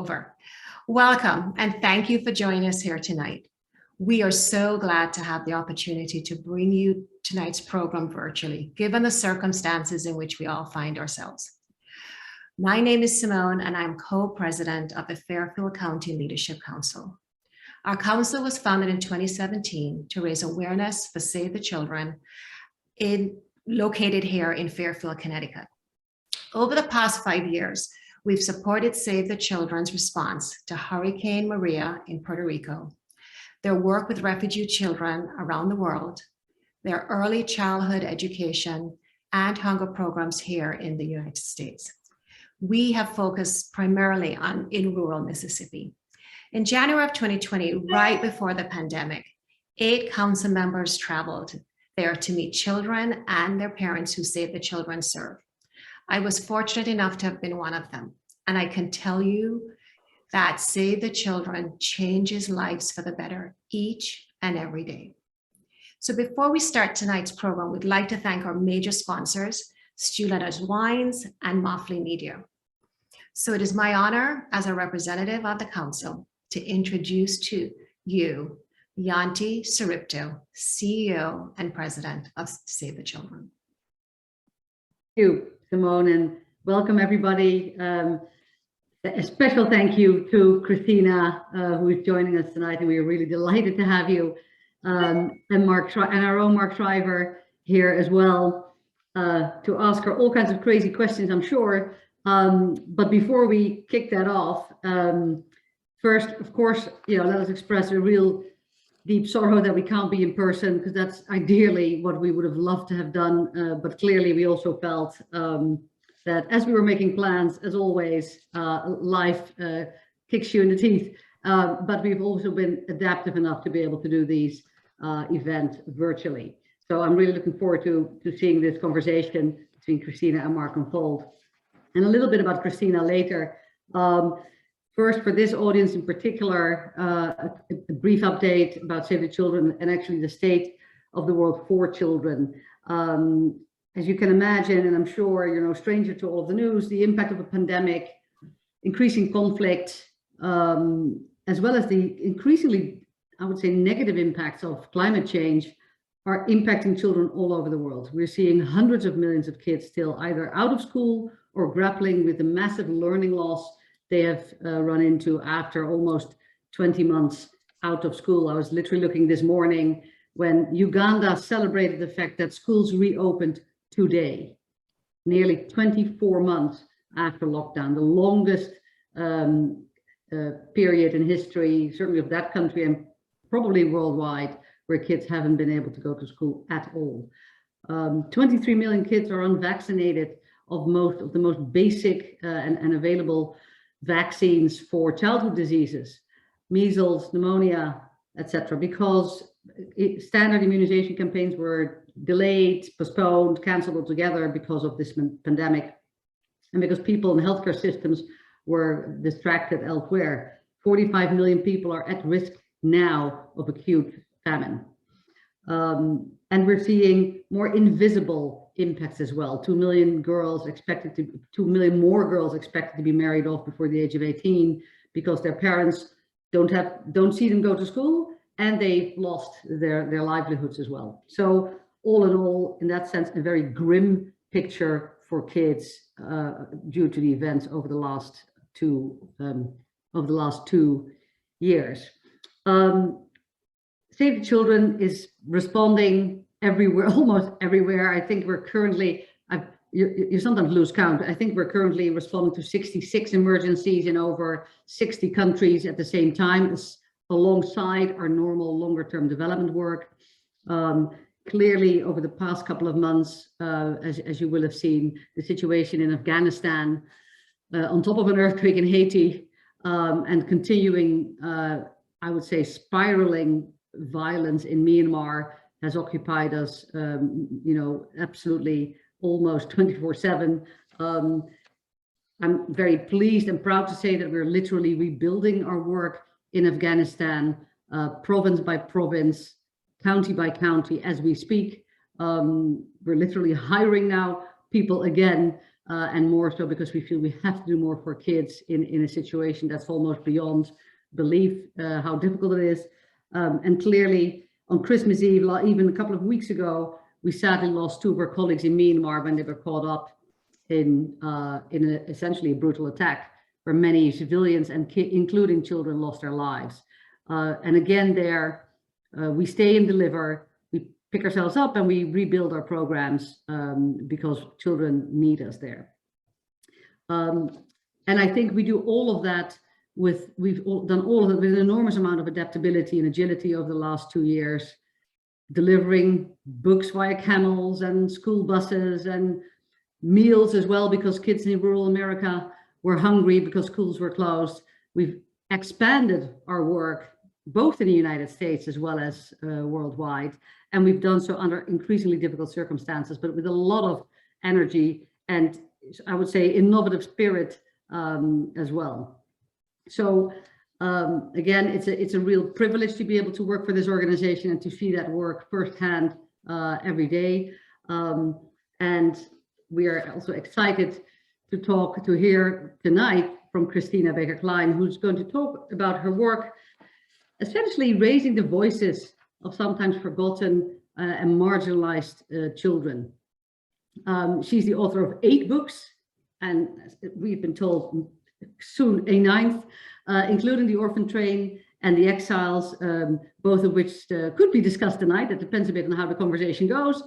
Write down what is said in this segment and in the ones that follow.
over. Welcome and thank you for joining us here tonight. We are so glad to have the opportunity to bring you tonight's program virtually, given the circumstances in which we all find ourselves. My name is Simone and I'm co-president of the Fairfield County Leadership Council. Our council was founded in 2017 to raise awareness for Save the Children located here in Fairfield, Connecticut. Over the past 5 years, we've supported Save the Children's response to Hurricane Maria in Puerto Rico, their work with refugee children around the world, their early childhood education, and hunger programs here in the United States. We have focused primarily in rural Mississippi. In January of 2020, right before the pandemic, 8 council members traveled there to meet children and their parents who Save the Children serve. I was fortunate enough to have been one of them, and I can tell you that Save the Children changes lives for the better each and every day. So before we start tonight's program, we'd like to thank our major sponsors, Stu Leonard's Wines and Moffley Media. So it is my honor as a representative of the council to introduce to you Janti Soeripto, CEO and President of Save the Children. Thank you, Simone, and welcome everybody. A special thank you to Christina, who is joining us tonight, and we are really delighted to have you, and our own Mark Shriver here as well, to ask her all kinds of crazy questions, I'm sure. But before we kick that off, first, of course, let us express a real deep sorrow that we can't be in person, because that's ideally what we would have loved to have done. But clearly, we also felt that as we were making plans, as always, life kicks you in the teeth. But we've also been adaptive enough to be able to do these events virtually. So I'm really looking forward to seeing this conversation between Christina and Mark unfold. And a little bit about Christina later. First, for this audience in particular, a brief update about Save the Children and actually the state of the world for children. As you can imagine, and I'm sure you're no stranger to all of the news, the impact of a pandemic, increasing conflict, as well as the increasingly, I would say, negative impacts of climate change are impacting children all over the world. We're seeing hundreds of millions of kids still either out of school or grappling with the massive learning loss they have run into after almost 20 months out of school. I was literally looking this morning when Uganda celebrated the fact that schools reopened today, nearly 24 months after lockdown, the longest period in history, certainly of that country and probably worldwide, where kids haven't been able to go to school at all. 23 million kids are unvaccinated of the most basic and available vaccines for childhood diseases, measles, pneumonia, etc., because standard immunization campaigns were delayed, postponed, canceled altogether because of this pandemic, and because people in healthcare systems were distracted elsewhere. 45 million people are at risk now of acute famine. And we're seeing more invisible impacts as well. 2 million more girls expected to be married off before the age of 18 because their parents don't see them go to school, and they've lost their livelihoods as well. So all in all, in that sense, a very grim picture for kids due to the events over the last 2 years. Save the Children is responding everywhere, almost everywhere. I think we're currently, you sometimes lose count. I think we're currently responding to 66 emergencies in over 60 countries at the same time, alongside our normal longer-term development work. Clearly, over the past couple of months, as you will have seen, the situation in Afghanistan, on top of an earthquake in Haiti, and continuing, I would say, spiraling violence in Myanmar has occupied us, absolutely almost 24/7. I'm very pleased and proud to say that we're literally rebuilding our work in Afghanistan, province by province, county by county as we speak. We're literally hiring now people again and more so because we feel we have to do more for kids in a situation that's almost beyond belief, how difficult it is. And clearly on Christmas Eve, even a couple of weeks ago, we sadly lost 2 of our colleagues in Myanmar when they were caught up in essentially a brutal attack where many civilians and including children lost their lives. And again, there we stay and deliver, we pick ourselves up and we rebuild our programs because children need us there. And I think we do all of that we've done all of it with an enormous amount of adaptability and agility over the last 2 years, delivering books via camels and school buses and meals as well, because kids in rural America were hungry because schools were closed. We've expanded our work both in the United States as well as worldwide, and we've done so under increasingly difficult circumstances, but with a lot of energy and I would say innovative spirit as well. So again, it's a real privilege to be able to work for this organization and to see that work firsthand every day. And we are also excited to hear tonight from Christina Kline, who's going to talk about her work, essentially raising the voices of sometimes forgotten and marginalized children. She's the author of 8 books, and we've been told soon a 9th, including The Orphan Train and The Exiles, both of which could be discussed tonight. It depends a bit on how the conversation goes.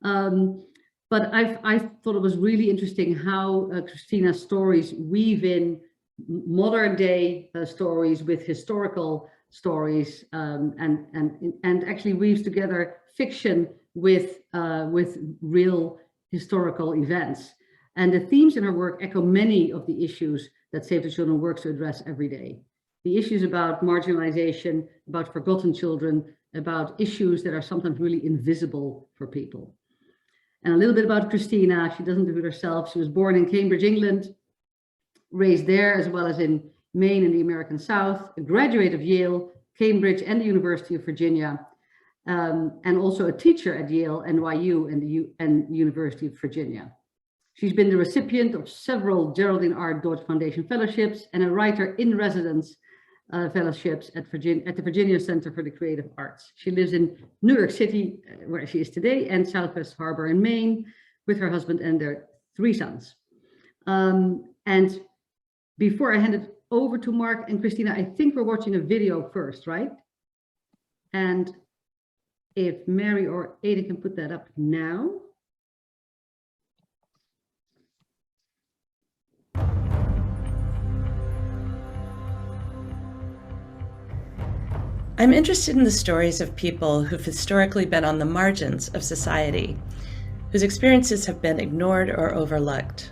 But I thought it was really interesting how Christina's stories weave in modern day stories with historical stories, and actually weaves together fiction with real historical events. And the themes in her work echo many of the issues that Save the Children works to address every day. The issues about marginalization, about forgotten children, about issues that are sometimes really invisible for people. And a little bit about Christina. She doesn't do it herself. She was born in Cambridge, England, raised there as well as in Maine and the American South, a graduate of Yale, Cambridge, and the University of Virginia, and also a teacher at Yale, NYU, and University of Virginia. She's been the recipient of several Geraldine R. Dodge Foundation fellowships and a writer-in-residence fellowships at the Virginia Center for the Creative Arts. She lives in New York City, where she is today, and Southwest Harbor in Maine, with her husband and their 3 sons. And before I hand it over to Mark and Christina, I think we're watching a video first, right? And if Mary or Ada can put that up now. I'm interested in the stories of people who've historically been on the margins of society, whose experiences have been ignored or overlooked.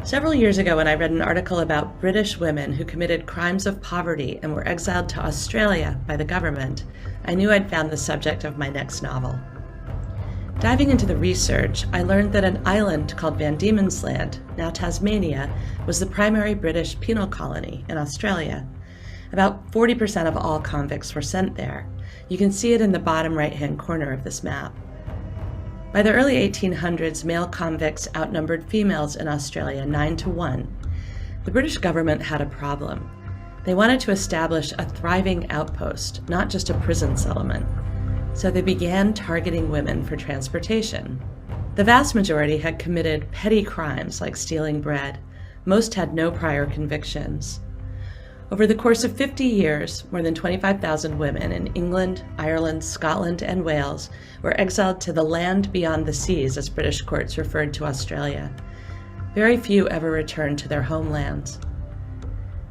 Several years ago, when I read an article about British women who committed crimes of poverty and were exiled to Australia by the government, I knew I'd found the subject of my next novel. Diving into the research, I learned that an island called Van Diemen's Land, now Tasmania, was the primary British penal colony in Australia. About 40% of all convicts were sent there. You can see it in the bottom right-hand corner of this map. By the early 1800s, male convicts outnumbered females in Australia 9-1. The British government had a problem. They wanted to establish a thriving outpost, not just a prison settlement. So they began targeting women for transportation. The vast majority had committed petty crimes like stealing bread. Most had no prior convictions. Over the course of 50 years, more than 25,000 women in England, Ireland, Scotland, and Wales were exiled to the land beyond the seas, as British courts referred to Australia. Very few ever returned to their homelands.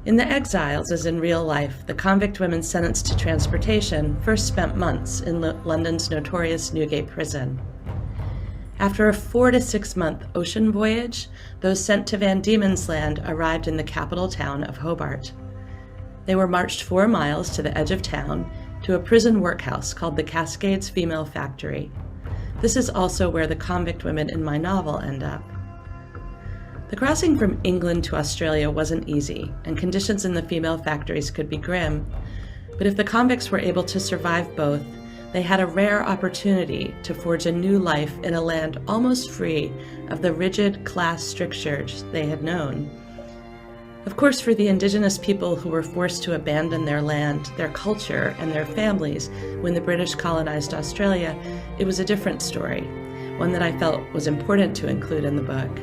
In the exiles, as in real life, the convict women sentenced to transportation first spent months in London's notorious Newgate prison. After a 4 to 6 month ocean voyage, those sent to Van Diemen's Land arrived in the capital town of Hobart. They were marched 4 miles to the edge of town to a prison workhouse called the Cascades Female Factory. This is also where the convict women in my novel end up. The crossing from England to Australia wasn't easy, and conditions in the female factories could be grim. But if the convicts were able to survive both, they had a rare opportunity to forge a new life in a land almost free of the rigid class strictures they had known. Of course, for the indigenous people who were forced to abandon their land, their culture, and their families when the British colonized Australia, it was a different story, one that I felt was important to include in the book.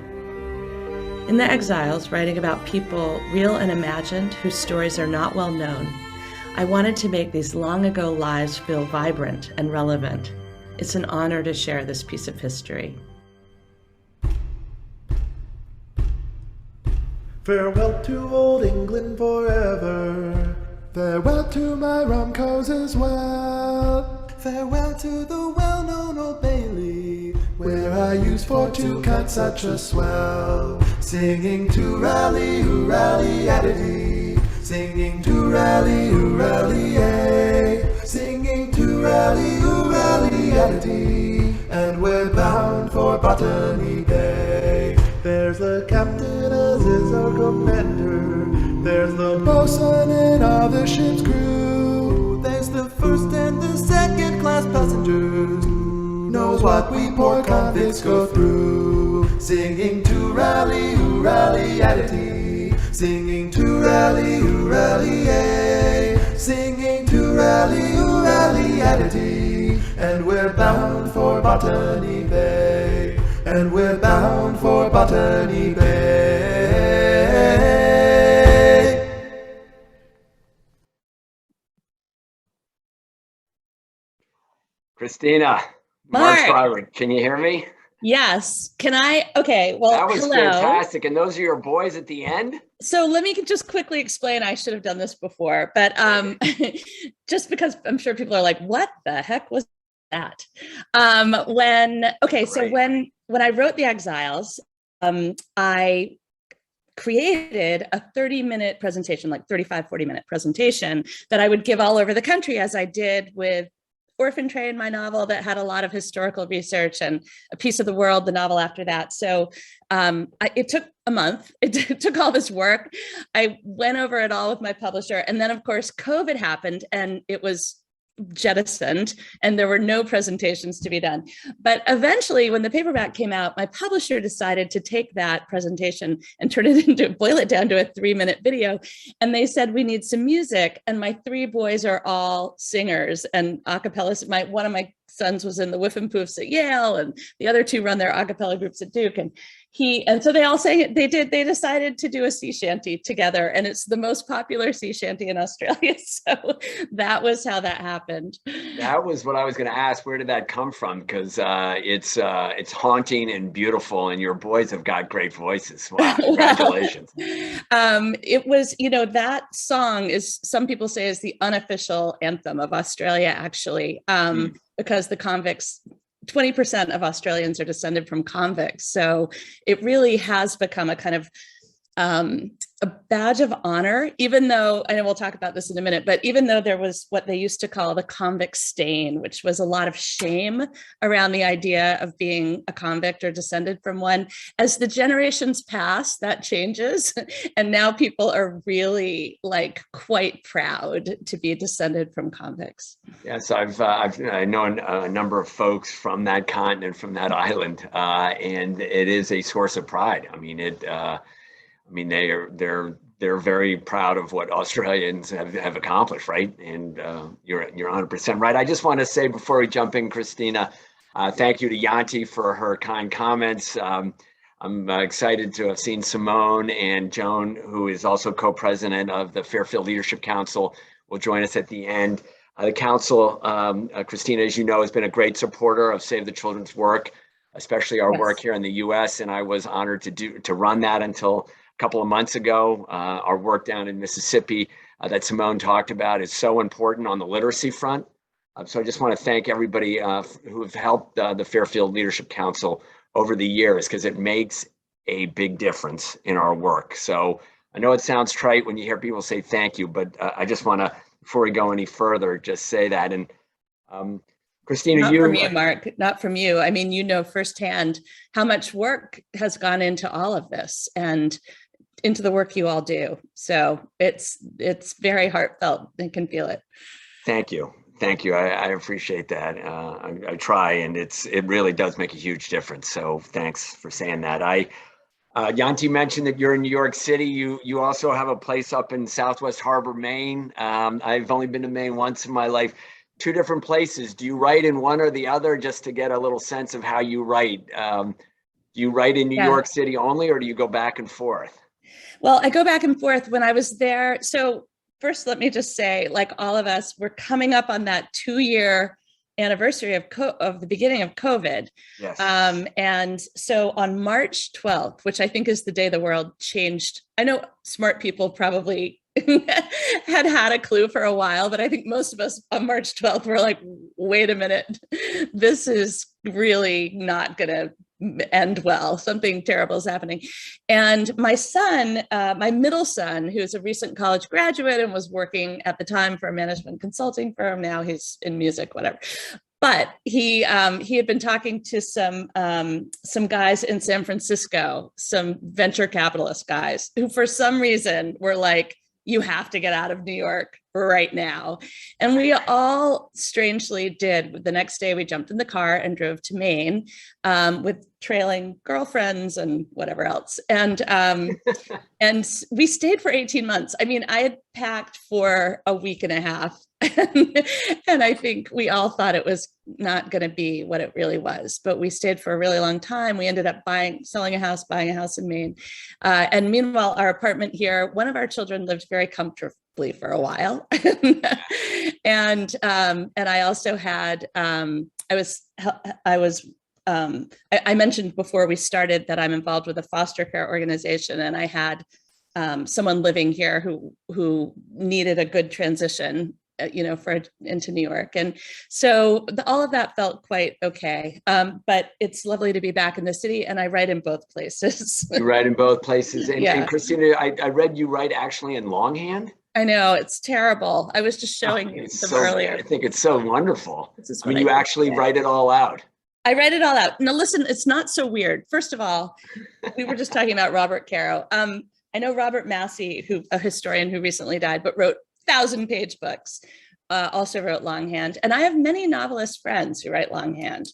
In The Exiles, writing about people, real and imagined, whose stories are not well known, I wanted to make these long ago lives feel vibrant and relevant. It's an honor to share this piece of history. Farewell to old England forever. Farewell to my rom-coms as well. Farewell to the well-known Old Bailey, where I used for to cut such a swell. Singing to rally, hoo rally, adity. Singing to rally, hoo rally, ay. Singing to rally, hoo rally, adity. And we're bound for Botany Bay. There's the captain as is our commander. There's the bosun and all the ship's crew. There's the first and the second class passengers. Knows what we poor convicts go through. Singing to rally, hoo rally, adity. Singing to rally, hoo rally, ay. Singing to rally, hoo rally, adity. And we're bound for Botany Bay. And we're bound for Botany Bay. Christina, Mark. Shriver, can you hear me? Yes. Can I? Okay. Well, That was hello. fantastic. And those are your boys at the end? So let me just quickly explain. I should have done this before, but just because I'm sure people are like, what the heck was that? So when I wrote The Exiles, I created a 30-minute presentation, like 35, 40-minute presentation that I would give all over the country, as I did with Orphan Train, my novel that had a lot of historical research, and A Piece of the World, the novel after that. So it took a month. It took all this work. I went over it all with my publisher. And then, of course, COVID happened and it was jettisoned and there were no presentations to be done. But eventually, when the paperback came out, my publisher decided to take that presentation and boil it down to a 3-minute video. And they said, we need some music. And my 3 boys are all singers and a cappella. One of my sons was in the Whiffenpoofs at Yale, and the other 2 run their a cappella groups at Duke. And so they all sang it. They decided to do a sea shanty together, and it's the most popular sea shanty in Australia. So that was how that happened. That was what I was going to ask. Where did that come from? Because it's haunting and beautiful, and your boys have got great voices. Wow, congratulations. It was, that song is, some people say, is the unofficial anthem of Australia, actually, because the convicts, 20% of Australians are descended from convicts. So it really has become a kind of a badge of honor, even though, I know we'll talk about this in a minute, but even though there was what they used to call the convict stain, which was a lot of shame around the idea of being a convict or descended from one, as the generations pass, that changes. And now people are really quite proud to be descended from convicts. Yes, I know a number of folks from that continent, from that island, and it is a source of pride. They're very proud of what Australians have accomplished, right? And you're 100% right. I just want to say before we jump in, Christina, thank you to Janti for her kind comments. I'm excited to have seen Simone and Joan, who is also co-president of the Fairfield Leadership Council, will join us at the end. The council, Christina, as you know, has been a great supporter of Save the Children's work, especially our work here in the U.S. And I was honored to run that until a couple of months ago. Our work down in Mississippi that Simone talked about is so important on the literacy front. So I just want to thank everybody who have helped the Fairfield Leadership Council over the years, because it makes a big difference in our work. So I know it sounds trite when you hear people say thank you, but I just want to, before we go any further, just say that. And Christina, not from you, Mark, not from you. I mean, you know firsthand how much work has gone into all of this and into the work you all do. So it's very heartfelt. I can feel it. Thank you. Thank you. I appreciate that. I try, and it really does make a huge difference. So thanks for saying that. Janti mentioned that you're in New York City. You also have a place up in Southwest Harbor, Maine. I've only been to Maine once in my life. Two different places. Do you write in one or the other, just to get a little sense of how you write? Do you write in New York City only, or do you go back and forth? Well, I go back and forth. When I was there, so first, let me just say, like all of us, we're coming up on that 2-year anniversary of the beginning of COVID. Yes. And so on March 12th, which I think is the day the world changed, I know smart people probably had a clue for a while, but I think most of us on March 12th were like, wait a minute, this is really not going to end well. Something terrible is happening. And my son, my middle son, who's a recent college graduate and was working at the time for a management consulting firm, now he's in music, whatever. But he had been talking to some guys in San Francisco, some venture capitalist guys, who for some reason were like, you have to get out of New York right now. And we all strangely did. The next day we jumped in the car and drove to Maine with trailing girlfriends and whatever else. And we stayed for 18 months. I mean, I had packed for a week and a half. And I think we all thought it was not going to be what it really was, but we stayed for a really long time. We ended up selling a house, buying a house in Maine. And meanwhile, our apartment here, one of our children lived very comfortably for a while. And I also had, I mentioned before we started that I'm involved with a foster care organization, and I had someone living here who needed a good transition, into New York. And so all of that felt quite okay. But it's lovely to be back in the city, and I write in both places. You write in both places. And, yeah. And Christina, I read you write actually in longhand. I know, it's terrible. I was just showing you them earlier. I think it's so wonderful. I mean, you actually write it all out. I write it all out. Now, listen, it's not so weird. First of all, we were just talking about Robert Caro. I know Robert Massey, a historian who recently died, but wrote 1,000-page books, also wrote longhand. And I have many novelist friends who write longhand.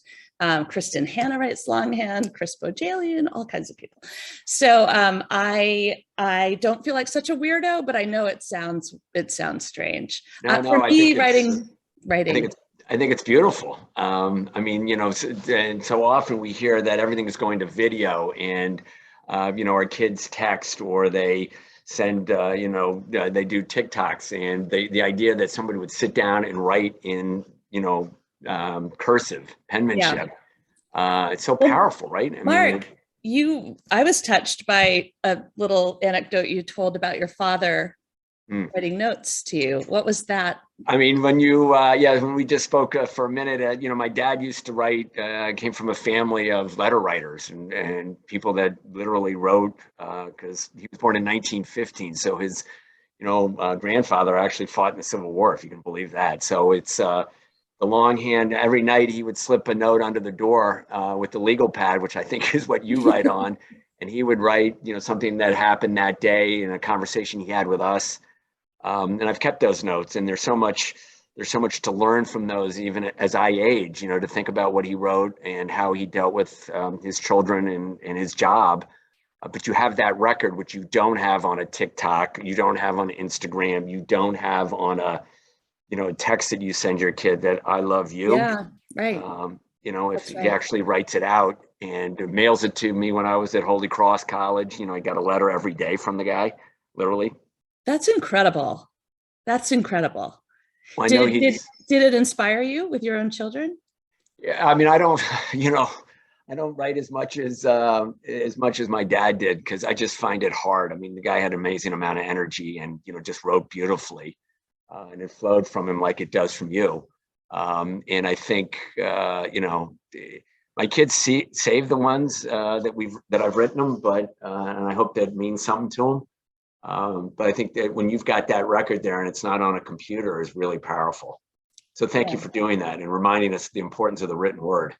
Kristen Hanna writes longhand, Chris Bojalian, all kinds of people. So I don't feel like such a weirdo, but I know it sounds strange. For me, writing. I think it's beautiful. I mean, and so often we hear that everything is going to video, and our kids text, or they send, they do TikToks, and the idea that somebody would sit down and write in, cursive penmanship, it's so powerful, right? Mark, I was touched by a little anecdote you told about your father writing notes to you. What was that? I mean, when when we just spoke for a minute, my dad used to write, came from a family of letter writers and people that literally wrote, because he was born in 1915. So his, grandfather actually fought in the Civil War, if you can believe that. So it's the longhand. Every night he would slip a note under the door with the legal pad, which I think is what you write on. And he would write, something that happened that day in a conversation he had with us. And I've kept those notes, and there's so much to learn from those, even as I age, to think about what he wrote and how he dealt with his children and his job. But you have that record, which you don't have on a TikTok, you don't have on Instagram, you don't have on a text that you send your kid that I love you. Yeah, right. If he actually writes it out and mails it to me when I was at Holy Cross College, I got a letter every day from the guy, literally. That's incredible. That's incredible. Well, did it inspire you with your own children? Yeah, I mean, I don't, I don't write as much as my dad did, because I just find it hard. I mean, the guy had an amazing amount of energy and, just wrote beautifully, and it flowed from him like it does from you. And I think, my kids save the ones that I've written them, but and I hope that means something to them. But I think that when you've got that record there and it's not on a computer is really powerful. So thank you for doing that and reminding us the importance of the written word.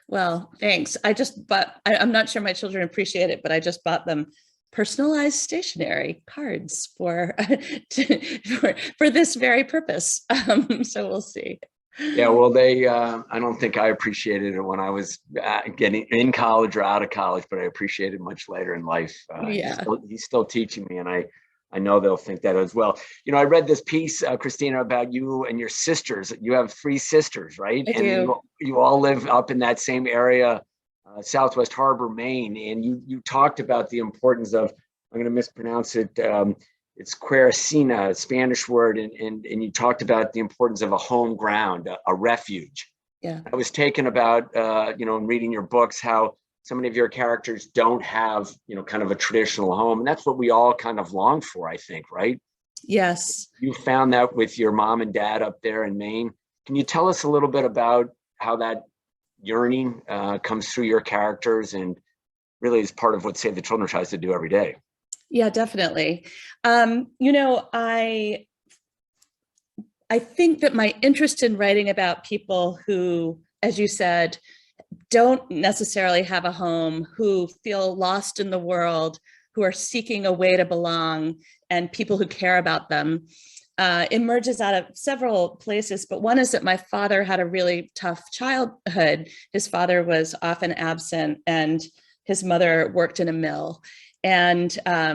Well, thanks. I'm not sure my children appreciate it, but I just bought them personalized stationery cards for for this very purpose. So we'll see. Yeah, well, I don't think I appreciated it when I was getting in college or out of college, but I appreciate it much later in life. Yeah. He's still teaching me, and I know they'll think that as well. You know, I read this piece, Christina, about you and your sisters. You have 3 sisters, right? I do. You all live up in that same area, Southwest Harbor, Maine, and you talked about the importance of, I'm going to mispronounce it, it's Quercina, a Spanish word, and you talked about the importance of a home ground, a refuge. Yeah. I was taken about, in reading your books, how so many of your characters don't have, kind of a traditional home. And that's what we all kind of long for, I think, right? Yes. You found that with your mom and dad up there in Maine. Can you tell us a little bit about how that yearning comes through your characters and really is part of what Save the Children tries to do every day? Yeah, definitely. I think that my interest in writing about people who, as you said, don't necessarily have a home, who feel lost in the world, who are seeking a way to belong, and people who care about them, emerges out of several places. But one is that my father had a really tough childhood. His father was often absent, and his mother worked in a mill. And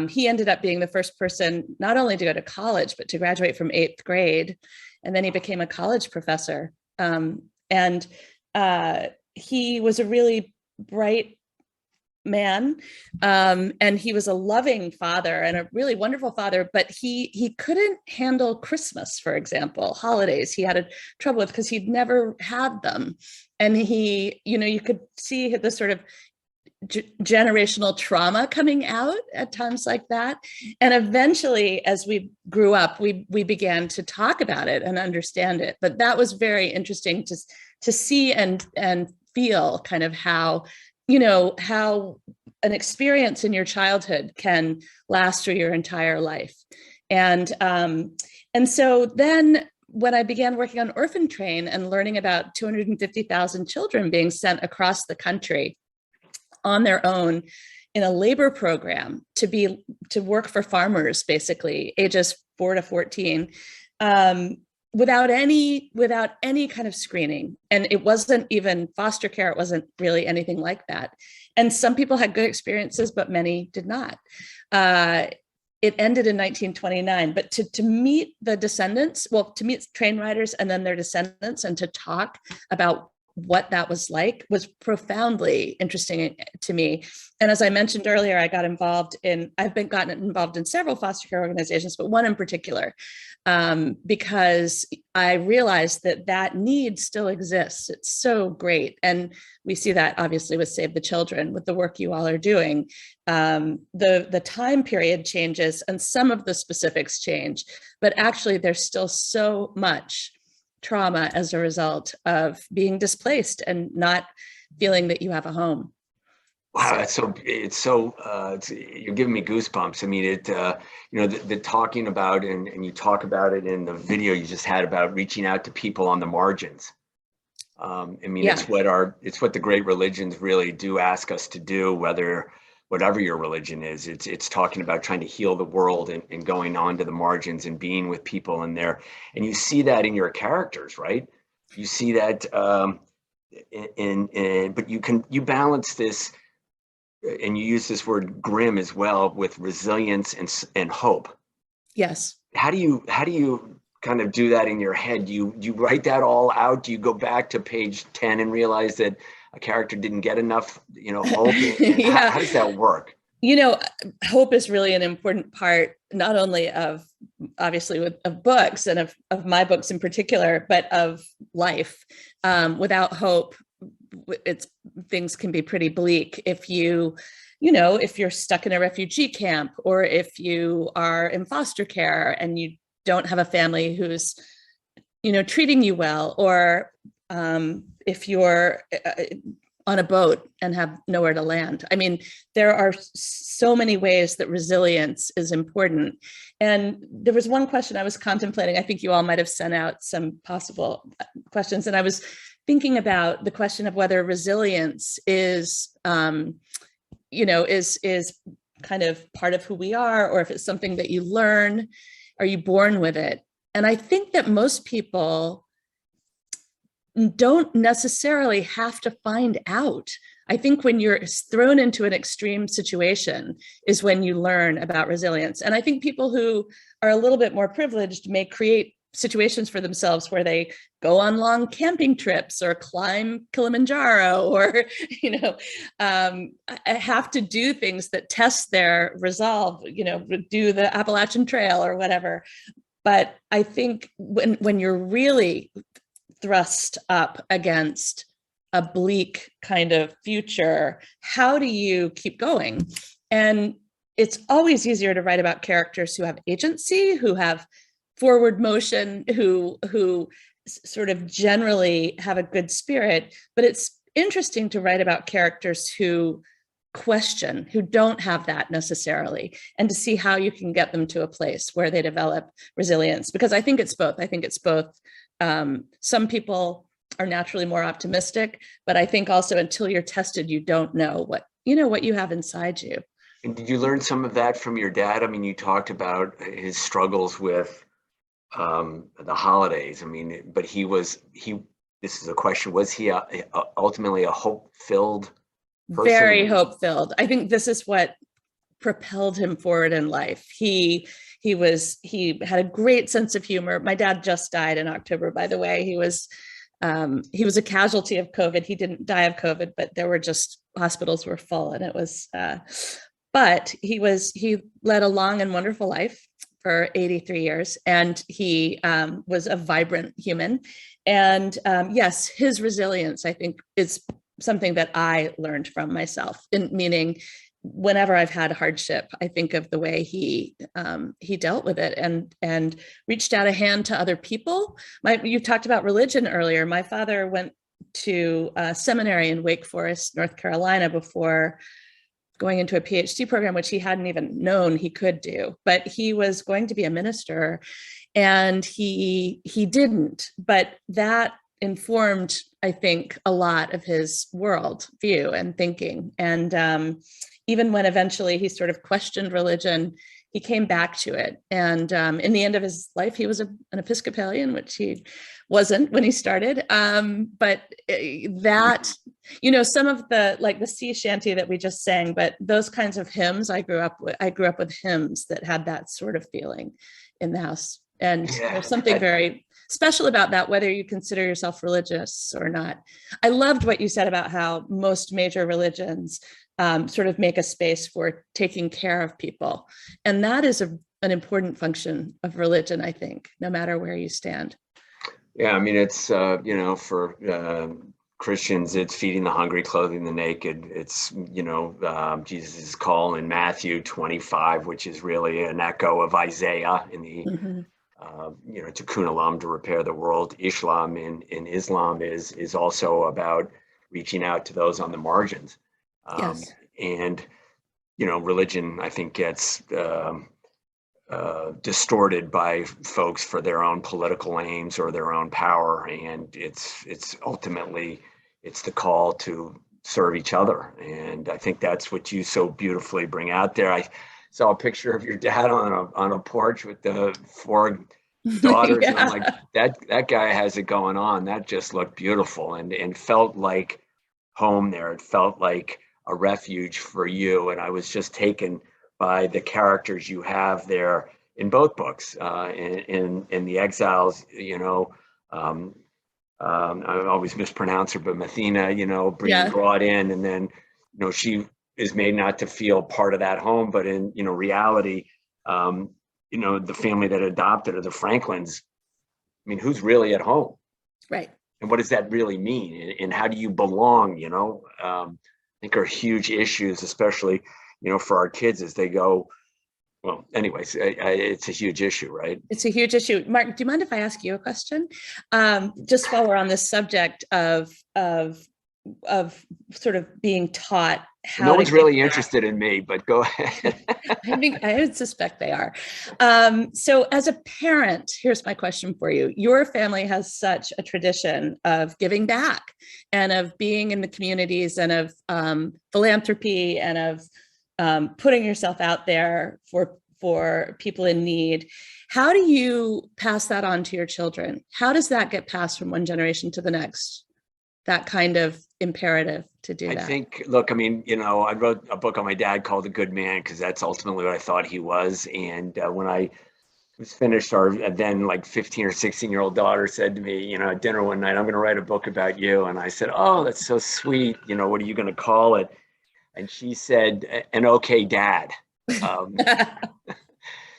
he ended up being the first person not only to go to college, but to graduate from 8th grade. And then he became a college professor. He was a really bright man. And he was a loving father and a really wonderful father, but he couldn't handle Christmas, for example, holidays. He had trouble with because he'd never had them. And you could see the sort of generational trauma coming out at times like that. And eventually, as we grew up, we began to talk about it and understand it. But that was very interesting to see and feel kind of how an experience in your childhood can last through your entire life. And so then when I began working on Orphan Train and learning about 250,000 children being sent across the country on their own in a labor program to work for farmers, basically ages 4 to 14, without any kind of screening. And it wasn't even foster care. It wasn't really anything like that. And some people had good experiences, but many did not. It ended in 1929, but to meet the descendants, to meet train riders and then their descendants and to talk about what that was like was profoundly interesting to me. And as I mentioned earlier, I've gotten involved in several foster care organizations, but one in particular, because I realized that need still exists. It's so great. And we see that obviously with Save the Children, with the work you all are doing. The time period changes and some of the specifics change, but actually there's still so much trauma as a result of being displaced and not feeling that you have a home. Wow, you're giving me goosebumps. I mean, the talking about, and you talk about it in the video you just had about reaching out to people on the margins. It's what the great religions really do ask us to do, whatever your religion is. It's talking about trying to heal the world and going on to the margins and being with people in there. And you see that in your characters, right? You see that, but you balance this, and you use this word grim as well, with resilience and hope. Yes. How do you kind of do that in your head? Do you write that all out? Do you go back to page 10 and realize that a character didn't get enough, hope? Yeah. How does that work? Hope is really an important part, not only of books and of my books in particular, but of life. Without hope, things can be pretty bleak. If if you're stuck in a refugee camp, or if you are in foster care and you don't have a family who's, treating you well, or if you're on a boat and have nowhere to land. I mean, there are so many ways that resilience is important. And there was one question I was contemplating. I think you all might have sent out some possible questions. And I was thinking about the question of whether resilience is kind of part of who we are, or if it's something that you learn. Are you born with it? And I think that most people don't necessarily have to find out. I think when you're thrown into an extreme situation is when you learn about resilience. And I think people who are a little bit more privileged may create situations for themselves where they go on long camping trips or climb Kilimanjaro, or, have to do things that test their resolve, do the Appalachian Trail or whatever. But I think when you're really thrust up against a bleak kind of future, how do you keep going? And it's always easier to write about characters who have agency, who have forward motion, who sort of generally have a good spirit. But it's interesting to write about characters who question, who don't have that necessarily, and to see how you can get them to a place where they develop resilience. Because I think it's both. I think it's both. Some people are naturally more optimistic, but I think also until you're tested, you don't know what you have inside you. And did you learn some of that from your dad? I mean, you talked about his struggles with the holidays. I mean, but this is a question, was he ultimately a hope-filled person? Very hope-filled. I think this is what propelled him forward in life. He had a great sense of humor. My dad just died in October, by the way. He was a casualty of COVID. He didn't die of COVID, but there were just, hospitals were full, and it was, but he led a long and wonderful life for 83 years. And he was a vibrant human. And yes, his resilience, I think, is something that I learned from myself, meaning whenever I've had hardship, I think of the way he dealt with it and reached out a hand to other people. You talked about religion earlier. My father went to seminary in Wake Forest, North Carolina, before going into a PhD program, which he hadn't even known he could do. But he was going to be a minister, and he didn't. But that informed, I think, a lot of his world view and thinking. And even when eventually he sort of questioned religion, he came back to it. And in the end of his life, he was an Episcopalian, which he wasn't when he started. But that, some of the sea shanty that we just sang, but those kinds of hymns I grew up with hymns that had that sort of feeling in the house. And there's something very special about that, whether you consider yourself religious or not. I loved what you said about how most major religions sort of make a space for taking care of people. And that is an important function of religion, I think, no matter where you stand. Yeah, I mean, it's, for Christians, it's feeding the hungry, clothing the naked. It's, Jesus' call in Matthew 25, which is really an echo of Isaiah in the, Tikkun Olam, to repair the world. Islam in Islam is also about reaching out to those on the margins. Yes. And, religion, I think, gets distorted by folks for their own political aims or their own power. And it's ultimately, it's the call to serve each other. And I think that's what you so beautifully bring out there. I saw a picture of your dad on a porch with the 4 daughters. Yeah. And I'm like, that guy has it going on. That just looked beautiful and felt like home there. It felt like a refuge for you. And I was just taken by the characters you have there in both books. In The Exiles, I always mispronounce her, but Mathena, being brought in, and then, she is made not to feel part of that home, but in, reality, the family that adopted her, the Franklins, I mean, who's really at home? Right. And what does that really mean? And how do you belong, I think are huge issues, especially, for our kids as they go. Well, anyways, it's a huge issue, right? It's a huge issue. Mark, do you mind if I ask you a question? Just while we're on this subject of sort of being taught how. No one's really interested in me, but go ahead. I would suspect they are. So as a parent, here's my question for you. Your family has such a tradition of giving back and of being in the communities and of philanthropy and of putting yourself out there for people in need. How do you pass that on to your children? How does that get passed from one generation to the next? That kind of imperative to do that. I think, look, I mean, you know, I wrote a book on my dad called The Good Man, because that's ultimately what I thought he was. And when I was finished, our then like 15 or 16-year-old daughter said to me, you know, at dinner one night, I'm going to write a book about you. And I said, oh, that's so sweet. You know, what are you going to call it? And she said, an okay dad.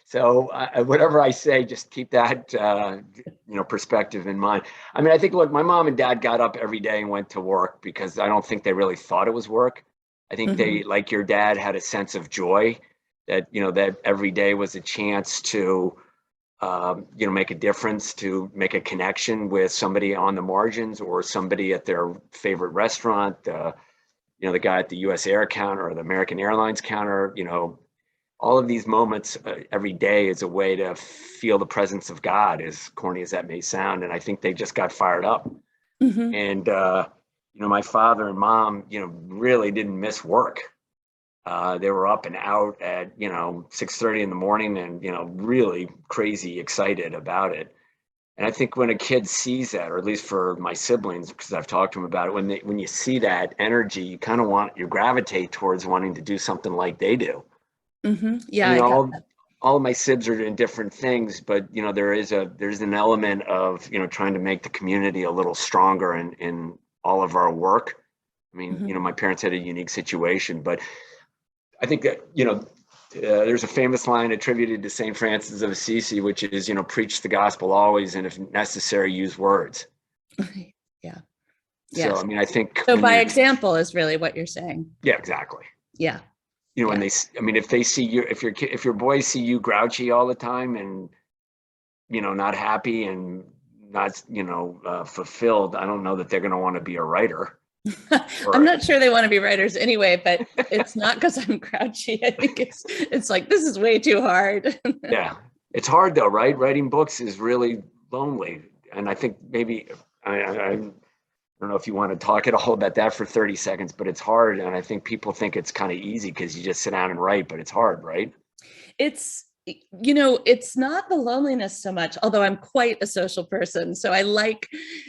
So whatever I say, just keep that, you know, perspective in mind. I mean, I think, look, my mom and dad got up every day and went to work because I don't think they really thought it was work. I think they, like your dad, had a sense of joy that, you know, that every day was a chance to, you know, make a difference, to make a connection with somebody on the margins or somebody at their favorite restaurant, you know, the guy at the US Air counter or the American Airlines counter, you know, all of these moments every day is a way to feel the presence of God, as corny as that may sound. And I think they just got fired up. And, you know, my father and mom, you know, really didn't miss work. They were up and out at, you know, 6:30 in the morning and, you know, really crazy excited about it. And I think when a kid sees that, or at least for my siblings, because I've talked to them about it, when you see that energy, you kind of you gravitate towards wanting to do something like they do. Yeah, you know, all of my sibs are doing different things, but you know, there's an element of, you know, trying to make the community a little stronger in all of our work. I mean, you know, my parents had a unique situation, but I think that, you know, there's a famous line attributed to St. Francis of Assisi, which is, you know, preach the gospel always, and if necessary, use words. Yeah. So, I mean, I think. So by example is really what you're saying. Yeah, exactly. Yeah. You know, when I mean, if they see you, if your boys see you grouchy all the time and, you know, not happy and not, you know, fulfilled, I don't know that they're going to want to be a writer. I'm not sure they want to be writers anyway, but it's not because I'm grouchy. I think it's like, this is way too hard. Yeah, it's hard though, right? Writing books is really lonely. And I think maybe, I don't know if you want to talk at all about that for 30 seconds, but it's hard. And I think people think it's kind of easy because you just sit down and write, but it's hard, right? It's, you know, it's not the loneliness so much, although I'm quite a social person. So I like,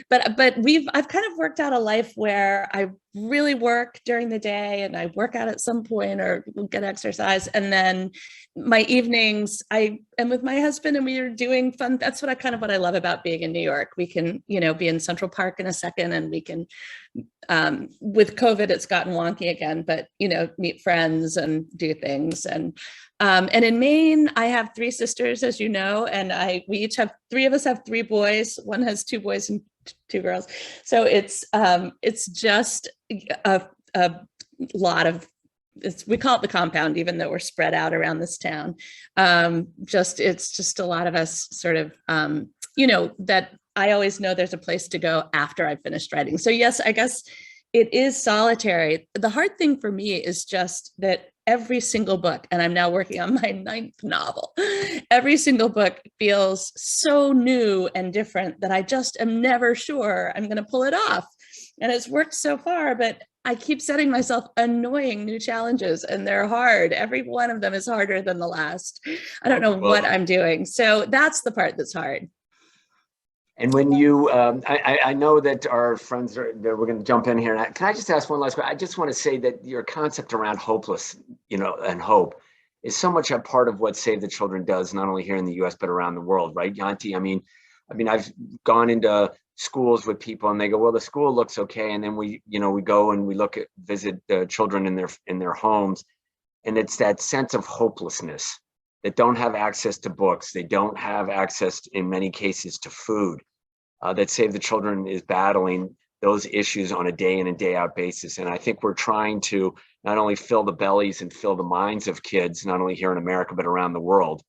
but I've kind of worked out a life where I really work during the day and I work out at some point or get exercise. And then my evenings, I am with my husband and we are doing fun. That's what I love about being in New York. We can, you know, be in Central Park in a second and we can, with COVID, it's gotten wonky again, but, you know, meet friends and do things. And in Maine, I have 3 sisters, as you know, and we each have 3 of us have 3 boys. One has 2 boys and 2 girls. So it's just a lot of, we call it the compound, even though we're spread out around this town. It's just a lot of us sort of, you know, that I always know there's a place to go after I've finished writing. So yes, I guess it is solitary. The hard thing for me is just that every single book, and I'm now working on my 9th novel, every single book feels so new and different that I just am never sure I'm going to pull it off. And it's worked so far, but I keep setting myself annoying new challenges and they're hard. Every one of them is harder than the last. I don't know what I'm doing. So that's the part that's hard. And when you, I know that our friends we're going to jump in here. And can I just ask one last question? I just want to say that your concept around hopeless, you know, and hope is so much a part of what Save the Children does, not only here in the US, but around the world, right, Janti? I mean, I've gone into schools with people and they go, well, the school looks okay. And then we go and we visit the children in their homes. And it's that sense of hopelessness, that don't have access to books. They don't have access, in many cases, to food, that Save the Children is battling those issues on a day in and day out basis. And I think we're trying to not only fill the bellies and fill the minds of kids, not only here in America, but around the world.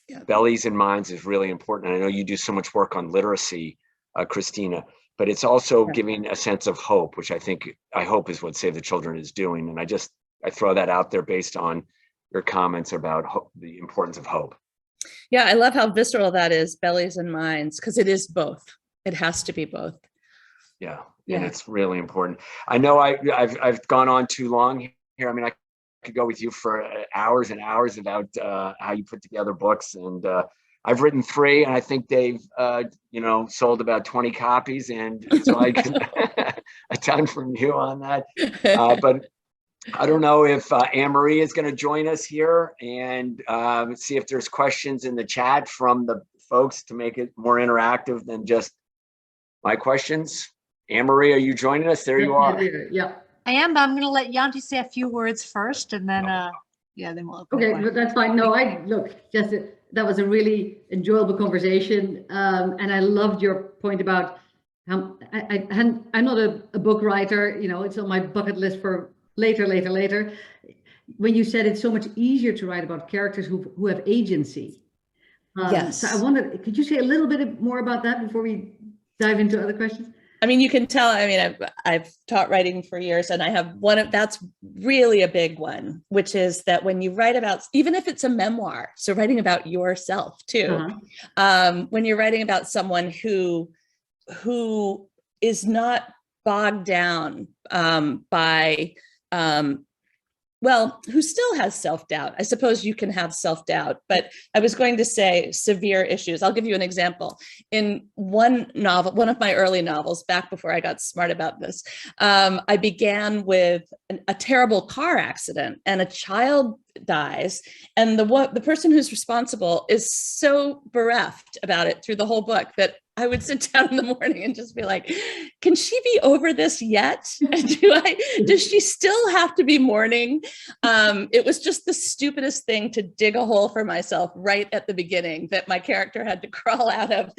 Yeah. Bellies and minds is really important. And I know you do so much work on literacy, Christina, but it's also giving a sense of hope, which I hope is what Save the Children is doing. And I throw that out there based on your comments about the importance of hope. Yeah, I love how visceral that is, bellies and minds, because it is both. It has to be both. Yeah, and it's really important. I know I've gone on too long here. I mean, I could go with you for hours and hours about how you put together books. And I've written 3, and I think they've, sold about 20 copies. And so I get a ton from you on that. But I don't know if Anne-Marie is going to join us here, and see if there's questions in the chat from the folks to make it more interactive than just my questions. Anne-Marie, are you joining us? There you are. Yeah. I am, but I'm going to let Janti say a few words first, and then, then we'll open. Okay, but that's fine. No, that was a really enjoyable conversation, and I loved your point about how I'm not a book writer. It's on my bucket list for later. When you said it's so much easier to write about characters who have agency. Yes. So I wondered, could you say a little bit more about that before we dive into other questions? I mean, you can tell, I've taught writing for years, and I have that's really a big one, which is that when you write about, even if it's a memoir, so writing about yourself too, when you're writing about someone who is not bogged down by, who still has self-doubt. I suppose you can have self-doubt, but I was going to say severe issues. I'll give you an example. In one novel, one of my early novels, back before I got smart about this, I began with a terrible car accident, and a child dies, and the person who's responsible is so bereft about it through the whole book that I would sit down in the morning and just be like, can she be over this yet? Does she still have to be mourning? It was just the stupidest thing to dig a hole for myself right at the beginning that my character had to crawl out of,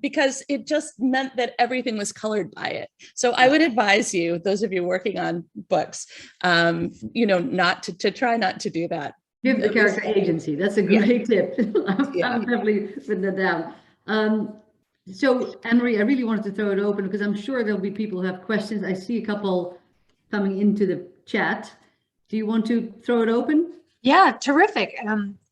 because it just meant that everything was colored by it. So I would advise you, those of you working on books, not to try not to do that. Give the character agency. That's a great tip. I'm definitely putting that down. So, Anne-Marie, I really wanted to throw it open because I'm sure there'll be people who have questions. I see a couple coming into the chat. Do you want to throw it open? Yeah, terrific.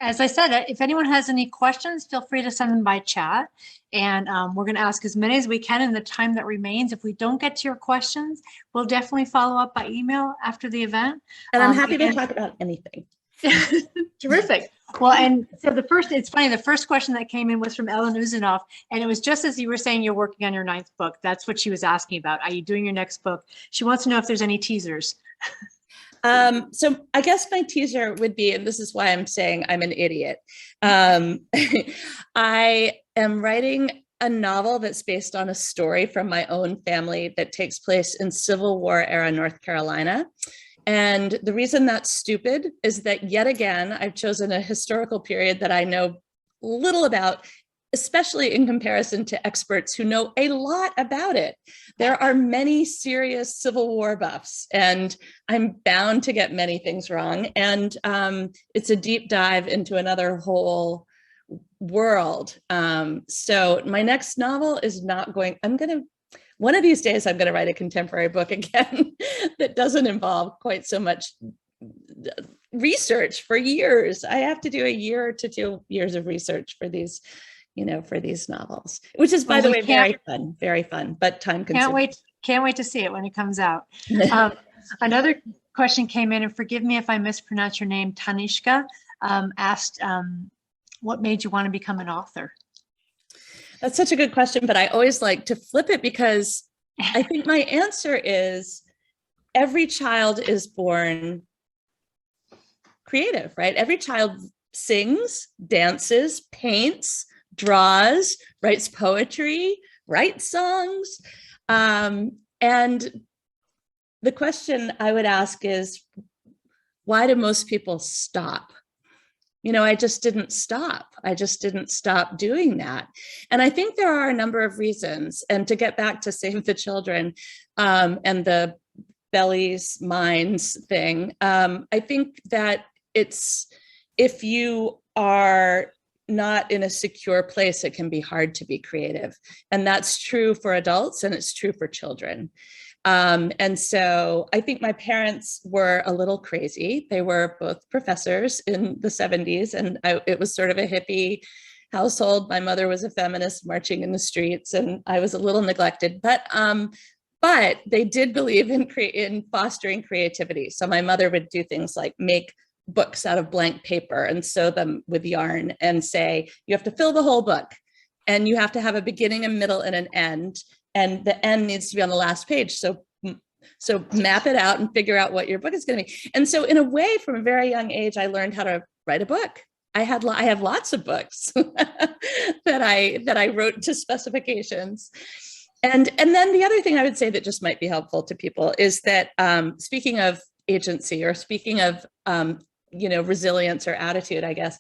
As I said, if anyone has any questions, feel free to send them by chat. And we're going to ask as many as we can in the time that remains. If we don't get to your questions, we'll definitely follow up by email after the event. And I'm happy to talk about anything. Terrific. Well, and so it's funny, the first question that came in was from Ellen Uzinoff, and it was just as you were saying you're working on your 9th book. That's what she was asking about. Are you doing your next book? She wants to know if there's any teasers. So I guess my teaser would be, and this is why I'm saying I'm an idiot. I am writing a novel that's based on a story from my own family that takes place in Civil War era North Carolina. And the reason that's stupid is that yet again, I've chosen a historical period that I know little about, especially in comparison to experts who know a lot about it. There are many serious Civil War buffs, and I'm bound to get many things wrong. And it's a deep dive into another whole world. So my next novel is one of these days, I'm going to write a contemporary book again that doesn't involve quite so much research for years. I have to do 1 year to 2 years of research for these, for these novels, which is, by the way, very fun, but time consuming. Can't wait to see it when it comes out. Another question came in, and forgive me if I mispronounce your name, Tanishka, asked, what made you want to become an author? That's such a good question, but I always like to flip it because I think my answer is every child is born creative, right? Every child sings, dances, paints, draws, writes poetry, writes songs. And the question I would ask is, why do most people stop? I just didn't stop. I just didn't stop doing that. And I think there are a number of reasons. And to get back to Save the Children and the bellies, minds thing, I think that if you are not in a secure place, it can be hard to be creative. And that's true for adults and it's true for children. And so I think my parents were a little crazy. They were both professors in the 70s, and it was sort of a hippie household. My mother was a feminist marching in the streets, and I was a little neglected. But But they did believe in fostering creativity. So my mother would do things like make books out of blank paper and sew them with yarn and say, you have to fill the whole book and you have to have a beginning, a middle, and an end. And the end needs to be on the last page. So map it out and figure out what your book is going to be. And so in a way, from a very young age, I learned how to write a book. I have lots of books that I wrote to specifications. And then the other thing I would say that just might be helpful to people is that speaking of agency, or speaking of resilience or attitude, I guess,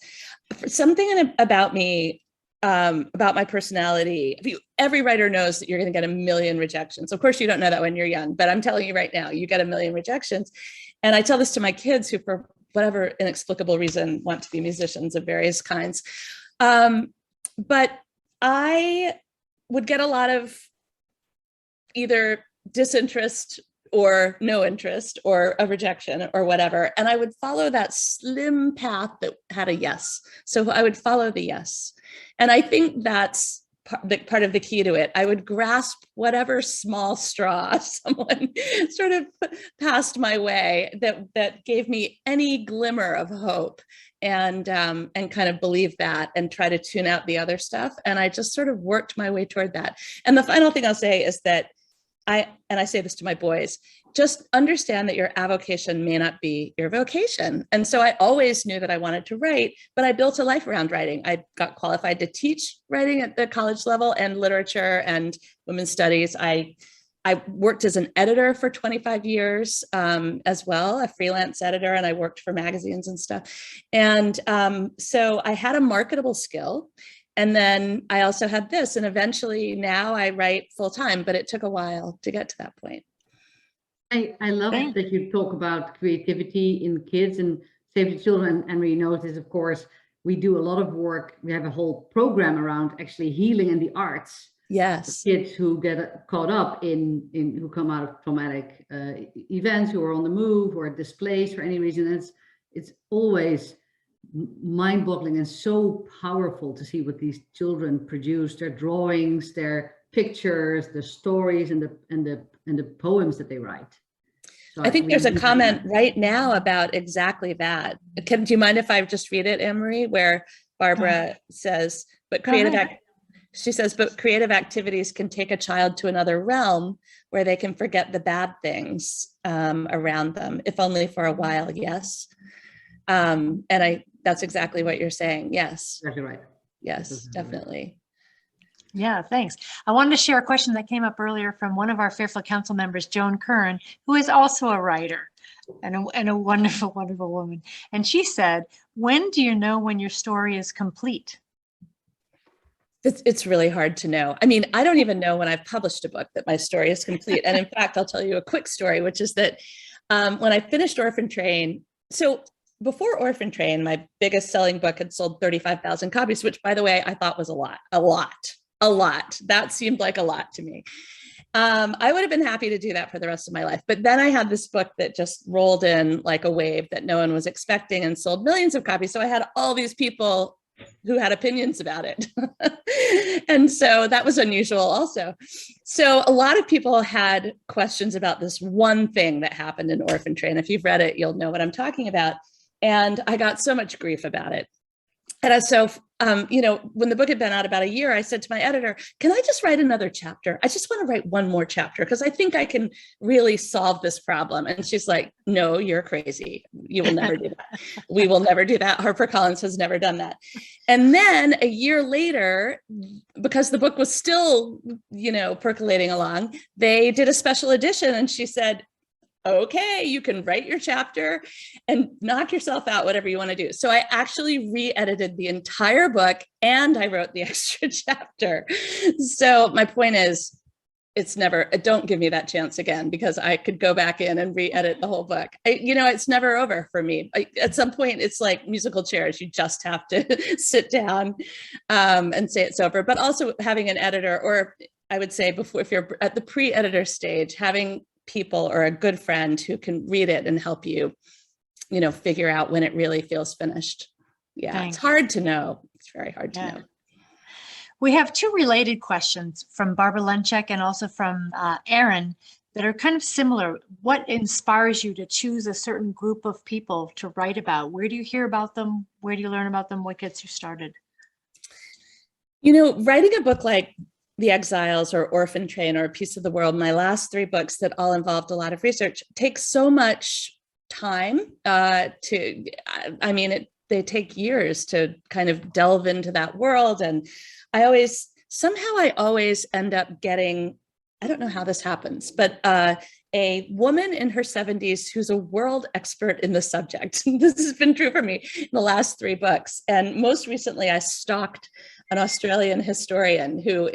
something about me, about my personality. Every writer knows that you're going to get a million rejections. Of course, you don't know that when you're young, but I'm telling you right now, you get a million rejections. And I tell this to my kids who, for whatever inexplicable reason, want to be musicians of various kinds. But I would get a lot of either disinterest or no interest or a rejection or whatever. And I would follow that slim path that had a yes. So I would follow the yes. And I think that's part of the key to it. I would grasp whatever small straw someone sort of passed my way that gave me any glimmer of hope, and kind of believe that and try to tune out the other stuff. And I just sort of worked my way toward that. And the final thing I'll say is that I say this to my boys, just understand that your avocation may not be your vocation. And so I always knew that I wanted to write, but I built a life around writing. I got qualified to teach writing at the college level and literature and women's studies. I worked as an editor for 25 years as well, a freelance editor, and I worked for magazines and stuff. And so I had a marketable skill. And then I also had this, and eventually now I write full time, but it took a while to get to that point. I love that you talk about creativity in kids and Save the Children. And we know this, of course, we do a lot of work. We have a whole program around actually healing in the arts. Yes. Kids who get caught up in who come out of traumatic events, who are on the move or displaced for any reason. It's always mind-boggling and so powerful to see what these children produce, their drawings, their pictures, the stories, and the poems that they write. So I think there's a comment right now about exactly that. Do you mind if I just read it, Anne-Marie, where Barbara says, but creative activities can take a child to another realm where they can forget the bad things around them, if only for a while. Yes. And that's exactly what you're saying. Yes. Exactly right. Yes, definitely. Yeah, thanks. I wanted to share a question that came up earlier from one of our Fairfield Council members, Joan Curran, who is also a writer and a wonderful, wonderful woman. And she said, when do you know when your story is complete? It's really hard to know. I mean, I don't even know when I've published a book that my story is complete. And in fact, I'll tell you a quick story, which is that when I finished Orphan Train, so before Orphan Train, my biggest selling book had sold 35,000 copies, which, by the way, I thought was a lot. That seemed like a lot to me. I would have been happy to do that for the rest of my life. But then I had this book that just rolled in like a wave that no one was expecting and sold millions of copies. So I had all these people who had opinions about it. And so that was unusual also. So a lot of people had questions about this one thing that happened in Orphan Train. If you've read it, you'll know what I'm talking about. And I got so much grief about it. And so, when the book had been out about a year, I said to my editor, can I just write another chapter? I just want to write one more chapter because I think I can really solve this problem. And she's like, no, you're crazy. You will never do that. We will never do that. HarperCollins has never done that. And then a year later, because the book was still, percolating along, they did a special edition. And she said, okay, you can write your chapter and knock yourself out, whatever you want to do. So I actually re-edited the entire book and I wrote the extra chapter. So my point is, don't give me that chance again, because I could go back in and re-edit the whole book. It's never over for me. At some point, it's like musical chairs. You just have to sit down and say it's over. But also having an editor, or I would say before, if you're at the pre-editor stage, having people or a good friend who can read it and help you, figure out when it really feels finished. Yeah, Thanks. It's hard to know. It's very hard to know. We have two related questions from Barbara Lenchek and also from Aaron that are kind of similar. What inspires you to choose a certain group of people to write about? Where do you hear about them? Where do you learn about them? What gets you started? You know, writing a book like The Exiles or Orphan Train or A Piece of the World, my last three books that all involved a lot of research, takes so much time they take years to kind of delve into that world. And I always end up getting, I don't know how this happens, but a woman in her 70s who's a world expert in the subject. This has been true for me in the last three books. And most recently, I stalked an Australian historian who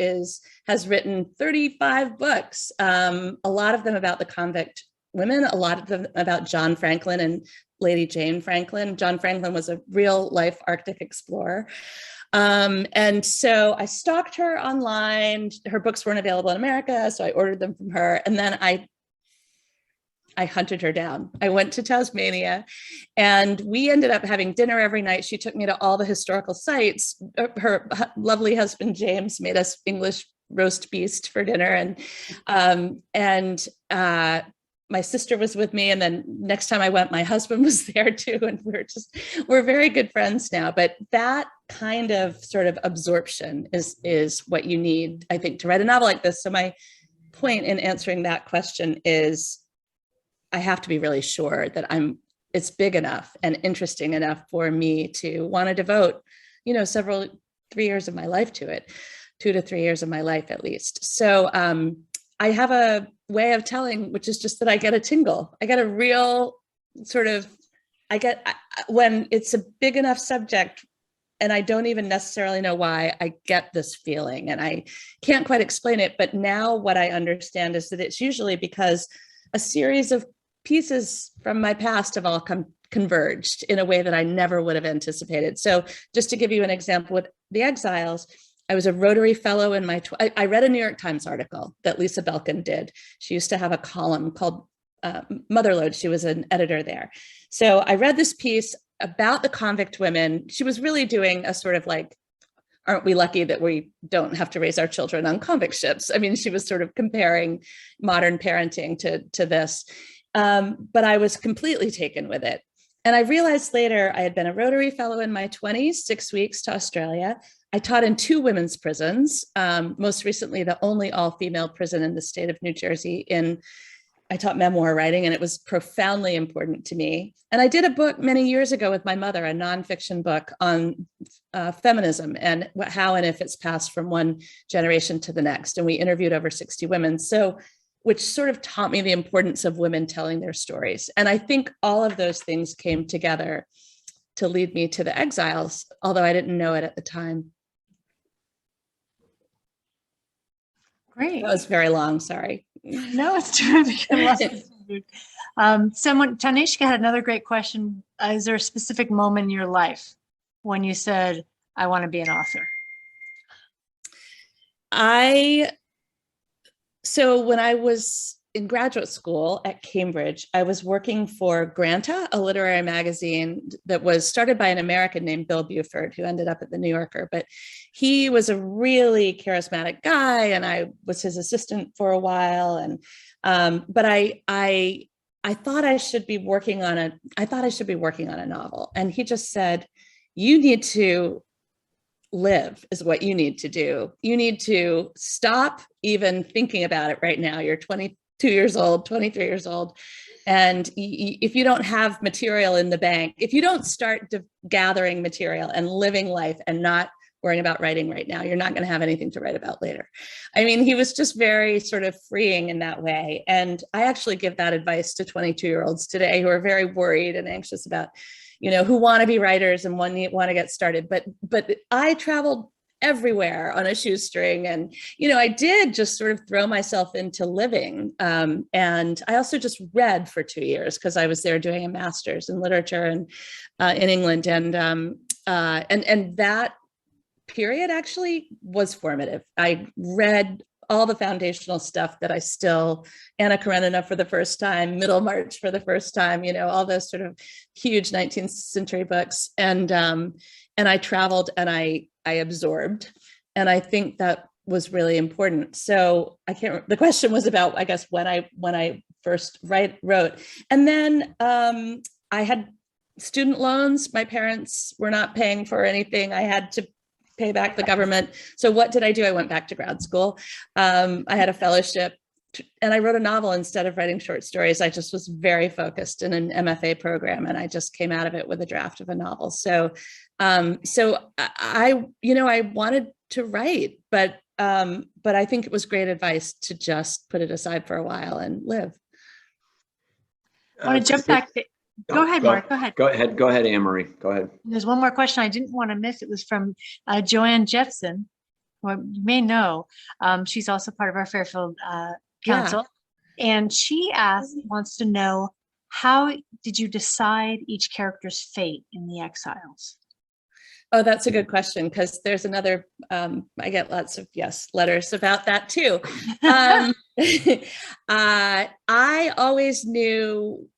has written 35 books, a lot of them about the convict women, a lot of them about John Franklin and Lady Jane Franklin. John Franklin was a real life Arctic explorer. And so I stalked her online. Her books weren't available in America, so I ordered them from her. And then I hunted her down. I went to Tasmania and we ended up having dinner every night. She took me to all the historical sites. Her lovely husband, James, made us English roast beast for dinner. And my sister was with me. And then next time I went, my husband was there too. And we're very good friends now. But that kind of sort of absorption is what you need, I think, to write a novel like this. So my point in answering that question is, I have to be really sure that it's big enough and interesting enough for me to want to devote, 3 years of my life to it, 2 to 3 years of my life at least. So I have a way of telling, which is just that I get a tingle. I get a real sort of, when it's a big enough subject and I don't even necessarily know why, I get this feeling and I can't quite explain it. But now what I understand is that it's usually because a series of pieces from my past have all converged in a way that I never would have anticipated. So just to give you an example with The Exiles, I was a Rotary Fellow in my, I read a New York Times article that Lisa Belkin did. She used to have a column called Motherlode. She was an editor there. So I read this piece about the convict women. She was really doing a sort of like, aren't we lucky that we don't have to raise our children on convict ships? I mean, she was sort of comparing modern parenting to this. But I was completely taken with it. And I realized later I had been a Rotary Fellow in my 20s, 6 weeks to Australia. I taught in 2 women's prisons, most recently the only all-female prison in the state of New Jersey. I taught memoir writing, and it was profoundly important to me. And I did a book many years ago with my mother, a nonfiction book on feminism and how and if it's passed from one generation to the next. And we interviewed over 60 women. So which sort of taught me the importance of women telling their stories. And I think all of those things came together to lead me to The Exiles, although I didn't know it at the time. Great. That was very long, sorry. No, it's terrific. I love it. Tanishka had another great question. Is there a specific moment in your life when you said, I want to be an author? So when I was in graduate school at Cambridge, I was working for Granta, a literary magazine that was started by an American named Bill Buford, who ended up at the New Yorker. But he was a really charismatic guy, and I was his assistant for a while. And but I thought I should be working on a novel, and he just said, "You need to live is what you need to do. You need to stop even thinking about it right now. You're 22 years old, 23 years old. And if you don't have material in the bank, if you don't start gathering material and living life and not worrying about writing right now, you're not going to have anything to write about later." I mean, he was just very sort of freeing in that way. And I actually give that advice to 22-year-olds today who are very worried and anxious about, who want to be writers and want to get started. But I traveled everywhere on a shoestring, and I did just sort of throw myself into living. And I also just read for 2 years because I was there doing a master's in literature and in England, and that period actually was formative. I read all the foundational stuff that I still, Anna Karenina for the first time, Middlemarch for the first time, all those sort of huge 19th century books. And I traveled and I absorbed. And I think that was really important. So the question was about, I guess, when I first wrote. And then I had student loans. My parents were not paying for anything. I had to pay back the government. So what did I do? I went back to grad school. I had a fellowship and I wrote a novel instead of writing short stories. I just was very focused in an MFA program, and I just came out of it with a draft of a novel. So I wanted to write, but I think it was great advice to just put it aside for a while and live. I want to jump back to, go ahead, Mark, go ahead. Go ahead, Anne-Marie, go ahead. There's one more question I didn't want to miss. It was from Joanne Jepson, who you may know. She's also part of our Fairfield Council. Yeah. And she wants to know, how did you decide each character's fate in The Exiles? Oh, that's a good question, because there's another, I get lots of letters about that too. I always knew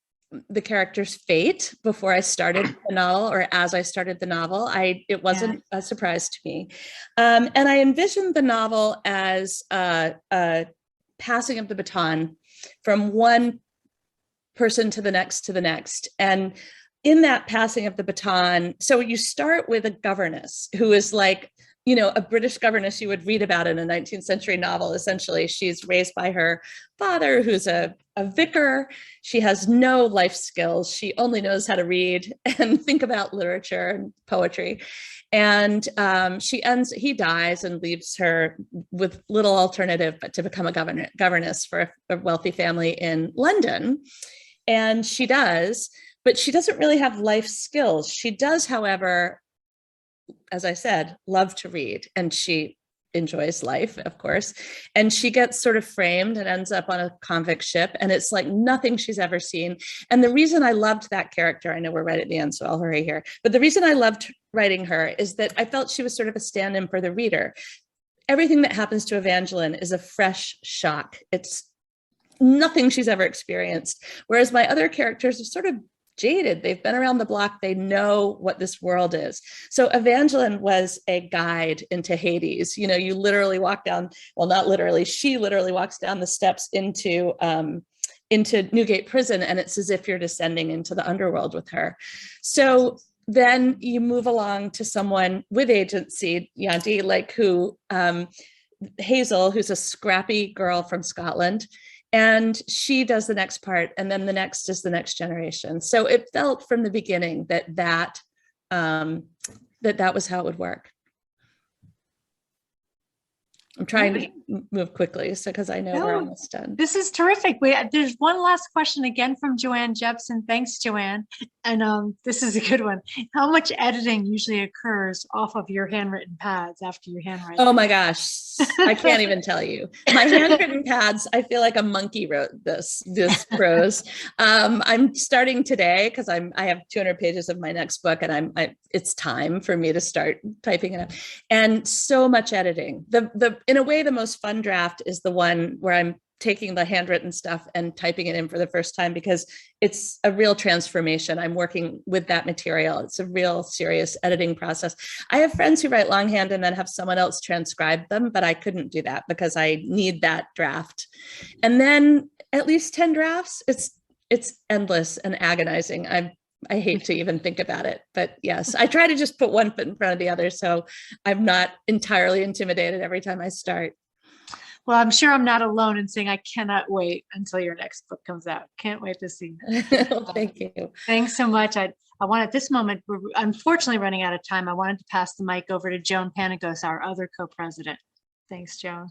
the character's fate before I started the novel, or as I started the novel. It wasn't a surprise to me. And I envisioned the novel as a passing of the baton from one person to the next. And in that passing of the baton, so you start with a governess who is like, a British governess you would read about in a 19th century novel. Essentially, she's raised by her father, who's a vicar. She has no life skills. She only knows how to read and think about literature and poetry. And he dies and leaves her with little alternative but to become a governess for a wealthy family in London. And she does, but she doesn't really have life skills. She does, however, as I said, love to read, and she enjoys life, of course. And she gets sort of framed and ends up on a convict ship, and it's like nothing she's ever seen. And the reason I loved that character, I know we're right at the end, so I'll hurry here, but the reason I loved writing her is that I felt she was sort of a stand-in for the reader. Everything that happens to Evangeline is a fresh shock. It's nothing she's ever experienced. Whereas my other characters are sort of jaded. They've been around the block. They know what this world is. So Evangeline was a guide into Hades. You literally walk down, well, not literally, she literally walks down the steps into Newgate Prison, and it's as if you're descending into the underworld with her. So then you move along to someone with agency, Janti, Hazel, who's a scrappy girl from Scotland. And she does the next part, and then the next is the next generation. So it felt from the beginning that was how it would work. I'm trying to move quickly, because I know we're almost done. This is terrific. There's one last question again from Joanne Jepson. Thanks, Joanne. And this is a good one. How much editing usually occurs off of your handwritten pads after you handwrite? Oh my gosh, I can't even tell you. My handwritten pads, I feel like a monkey wrote this prose. I'm starting today because I have 200 pages of my next book, and it's time for me to start typing it up. And so much editing. In a way, the most fun draft is the one where I'm taking the handwritten stuff and typing it in for the first time, because it's a real transformation. I'm working with that material. It's a real serious editing process. I have friends who write longhand and then have someone else transcribe them, but I couldn't do that because I need that draft. And then at least 10 drafts, it's endless and agonizing. I hate to even think about it, but yes, I try to just put one foot in front of the other, so I'm not entirely intimidated every time I start. Well, I'm sure I'm not alone in saying I cannot wait until your next book comes out. Can't wait to see it. Well, thank you. Thanks so much. I want at this moment, we're unfortunately running out of time. I wanted to pass the mic over to Joan Panagos, our other co-president. Thanks, Joan.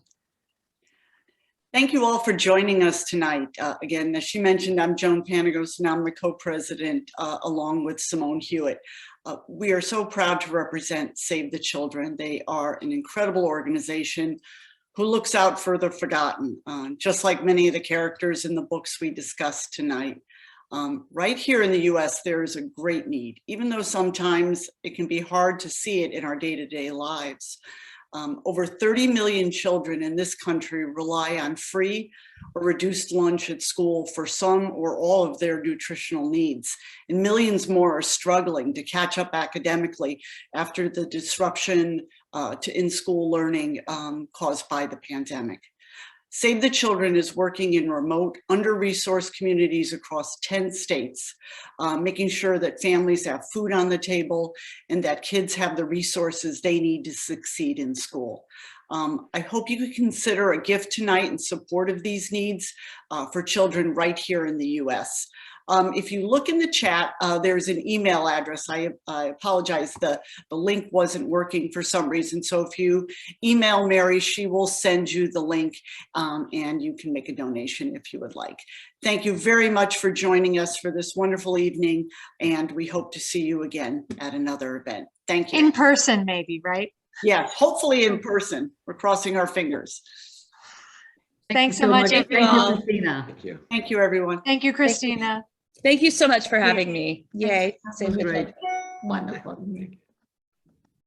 Thank you all for joining us tonight. Again, as she mentioned, I'm Joan Panagos, and I'm the co-president along with Simone Hewitt. We are so proud to represent Save the Children. They are an incredible organization who looks out for the forgotten, just like many of the characters in the books we discussed tonight. Right here in the US, there is a great need, even though sometimes it can be hard to see it in our day-to-day lives. Over 30 million children in this country rely on free or reduced lunch at school for some or all of their nutritional needs. And millions more are struggling to catch up academically after the disruption to in-school learning caused by the pandemic. Save the Children is working in remote, under-resourced communities across 10 states, making sure that families have food on the table and that kids have the resources they need to succeed in school. I hope you could consider a gift tonight in support of these needs for children right here in the US. If you look in the chat, there's an email address. I apologize, the link wasn't working for some reason. So if you email Mary, she will send you the link and you can make a donation if you would like. Thank you very much for joining us for this wonderful evening. And we hope to see you again at another event. Thank you. In person, maybe, right? Yeah, hopefully in person. We're crossing our fingers. Thanks so much. Thank you, Christina. Thank you. Thank you, everyone. Thank you, Christina. Thank you so much for having me. Yay. Save the Great. children. Wonderful.